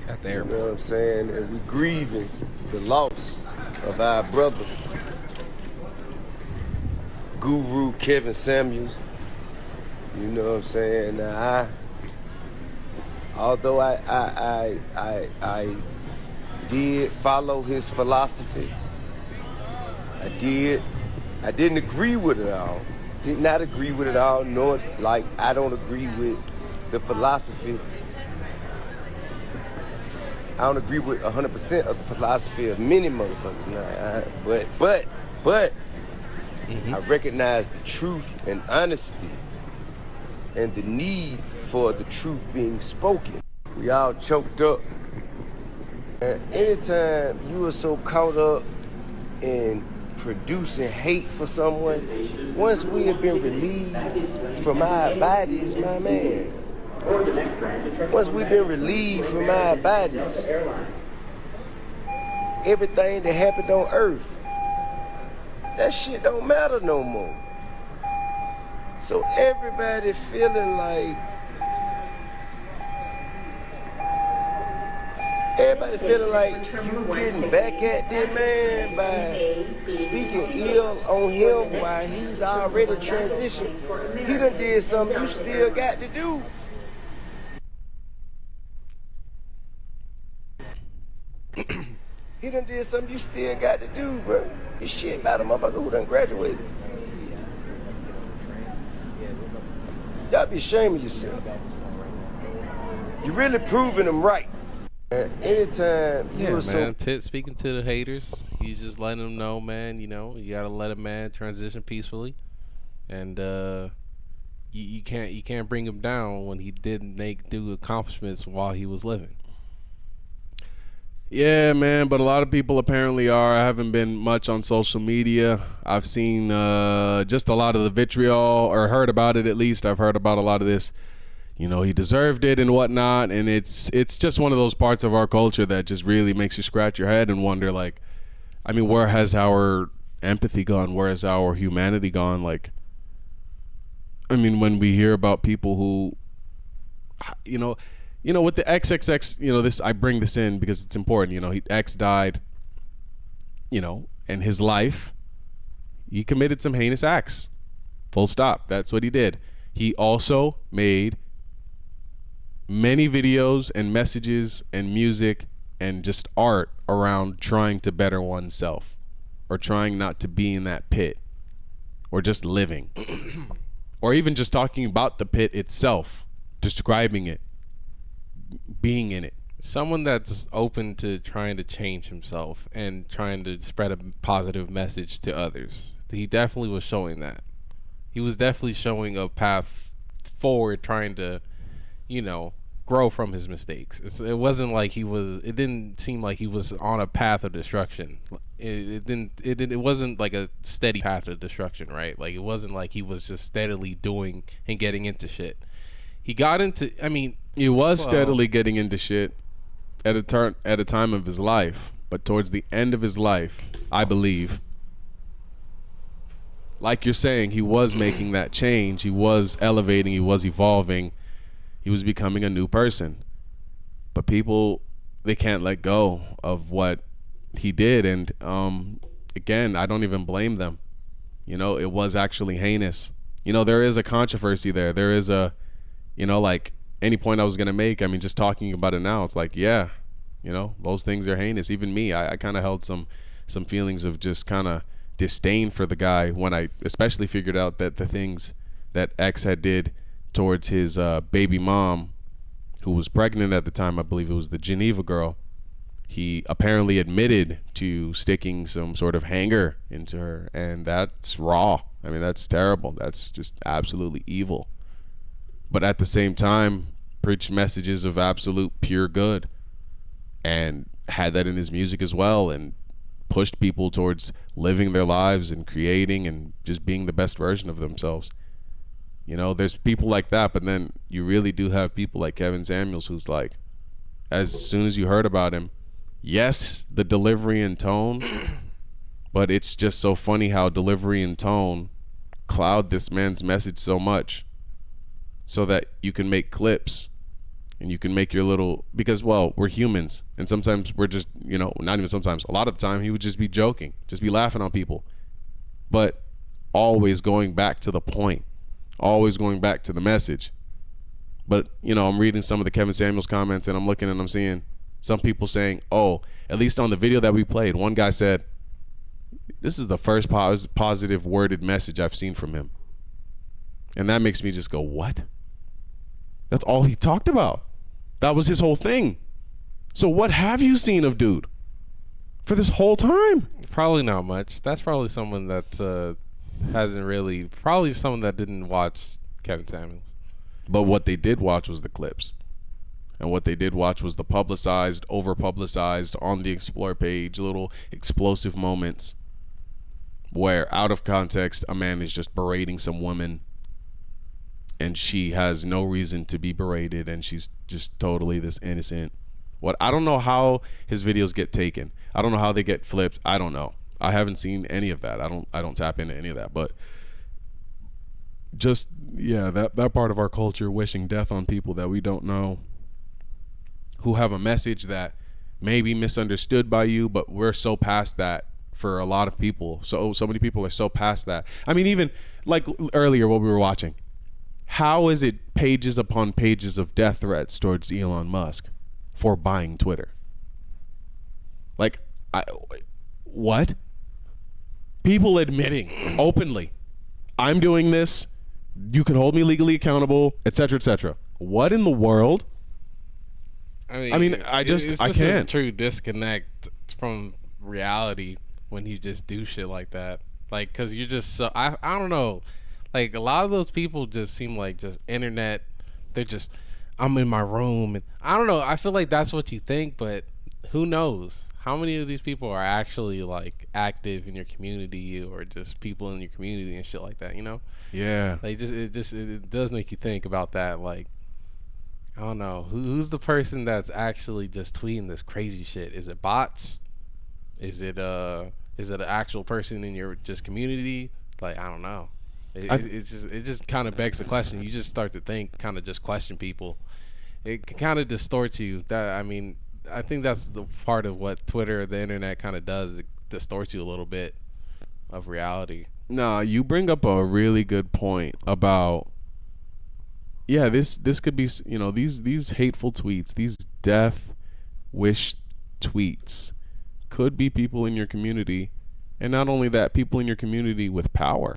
at the You airport. know what I'm saying? And we grieving the loss of our brother, Guru Kevin Samuels. You know what I'm saying? Now, although I did follow his philosophy, I didn't agree with it all. Did not agree with it all, nor like I don't agree with the philosophy. I don't agree with 100% of the philosophy of many motherfuckers. But I recognize the truth and honesty and the need for the truth being spoken. We all choked up. And anytime you are so caught up in producing hate for someone, once we have been relieved from our bodies, my man, once we've been relieved from our bodies, everything that happened on earth, that shit don't matter no more. So everybody feeling like you getting back at that man by speaking ill on him while he's already transitioned. He done did something you still got to do. He done did something you still got to do, bro. This shit about a motherfucker who done graduated. Y'all be ashamed of yourself. You really proving them right. Anytime you Yeah, were man. Speaking to the haters, he's just letting them know, man. You know, you gotta let a man transition peacefully, and you can't bring him down when he didn't do accomplishments while he was living. Yeah, man, but a lot of people apparently are. I haven't been much on social media. I've seen just a lot of the vitriol, or heard about it at least. I've heard about a lot of this. You know, he deserved it and whatnot, and it's just one of those parts of our culture that just really makes you scratch your head and wonder, like, I mean, where has our empathy gone? Where has our humanity gone? Like, I mean, when we hear about people who, you know, with the XXX, you know, this, I bring this in because it's important. You know, X died, you know, and his life, he committed some heinous acts. Full stop. That's what he did. He also made many videos and messages and music and just art around trying to better oneself, or trying not to be in that pit, or just living, or even just talking about the pit itself, describing it, being in it. Someone that's open to trying to change himself and trying to spread a positive message to others. He definitely was showing that. He was definitely showing a path forward, trying to, you know, grow from his mistakes. It wasn't like it didn't seem like he was on a path of destruction. It wasn't like a steady path of destruction, right? Like, it wasn't like he was just steadily doing and getting into shit. He got into, I mean, he was steadily getting into shit at a time of his life, but towards the end of his life, I believe, like you're saying, he was making that change. He was elevating. He was evolving. He was becoming a new person. But people, they can't let go of what he did. And again, I don't even blame them. You know, it was actually heinous. You know, there is a controversy there. There is a, you know, like any point I was going to make, I mean, just talking about it now, it's like, yeah, you know, those things are heinous. Even me, I kind of held some feelings of just kind of disdain for the guy when I especially figured out that the things that X had did towards his baby mom, who was pregnant at the time, I believe it was the Geneva girl, he apparently admitted to sticking some sort of hanger into her, and that's raw. I mean, that's terrible. That's just absolutely evil. But at the same time, preached messages of absolute pure good, and had that in his music as well, and pushed people towards living their lives and creating and just being the best version of themselves. You know, there's people like that, but then you really do have people like Kevin Samuels, who's like, as soon as you heard about him, yes, the delivery and tone, but it's just so funny how delivery and tone cloud this man's message so much, so that you can make clips and you can make your little, because, well, we're humans, and sometimes we're just, not even sometimes, a lot of the time he would just be joking, just be laughing on people, but always going back to the point, always going back to the message. But I'm reading some of the Kevin Samuels comments, and I'm looking and I'm seeing some people saying, oh, at least on the video that we played, one guy said, this is the first positive worded message I've seen from him. And that makes me just go, what? That's all he talked about. That was his whole thing. So what have you seen of dude for this whole time? Probably not much. That's probably someone that hasn't really, probably someone that didn't watch Kevin Samuels. But what they did watch was the clips. And what they did watch was the publicized, over-publicized, on the Explore page, little explosive moments where, out of context, a man is just berating some woman, and she has no reason to be berated, and she's just totally this innocent. I don't know how his videos get taken. I don't know how they get flipped. I don't know. I haven't seen any of that. I don't tap into any of that. But just, yeah, that part of our culture, wishing death on people that we don't know, who have a message that may be misunderstood by you, but we're so past that for a lot of people. So many people are so past that. I mean, even like earlier what we were watching, how is it pages upon pages of death threats towards Elon Musk for buying Twitter? Like, what? People admitting openly, I'm doing this, you can hold me legally accountable, etc., etc. What in the world? I mean, I can't. A true disconnect from reality when you just do shit like that. Like, cause you're just so, I don't know. Like, a lot of those people just seem like just internet. They're just, I'm in my room, and I don't know. I feel like that's what you think, but who knows? How many of these people are actually like active in your community, or just people in your community and shit like that? Yeah. Like, it does make you think about that. Like, I don't know, who's the person that's actually just tweeting this crazy shit? Is it bots? Is it an actual person in your just community? Like, I don't know. It just kind of begs the question. You just start to think, kind of just question people. It kind of distorts you. I think that's the part of what Twitter, the internet, kind of does. It distorts you a little bit of reality. No, you bring up a really good point about, yeah, this could be, these hateful tweets, these death wish tweets could be people in your community, and not only that, people in your community with power.